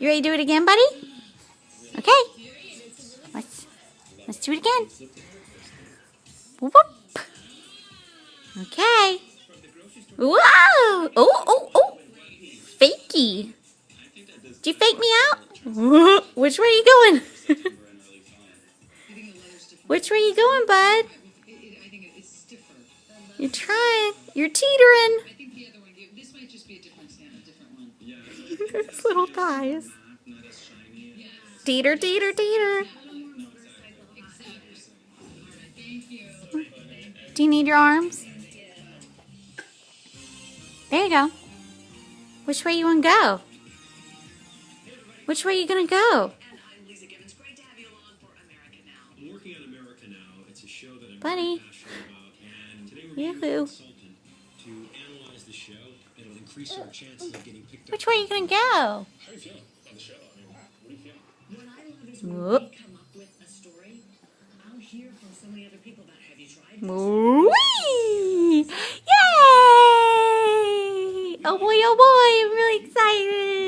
You ready to do it again, buddy? Okay. Let's do it again. Whoop. Okay. Whoa! Oh! Fakey. Did you fake me out? Which way are you going? Which way are you going, bud? You're trying. You're teetering. His little thighs. Teeter, teeter, teeter. Do you need your arms? There you go. Which way you want to go? Which way are you going to go? Buddy. Yoo-hoo. Which way are you going to go? Whoop. Whee! Yay! Oh boy, I'm really excited.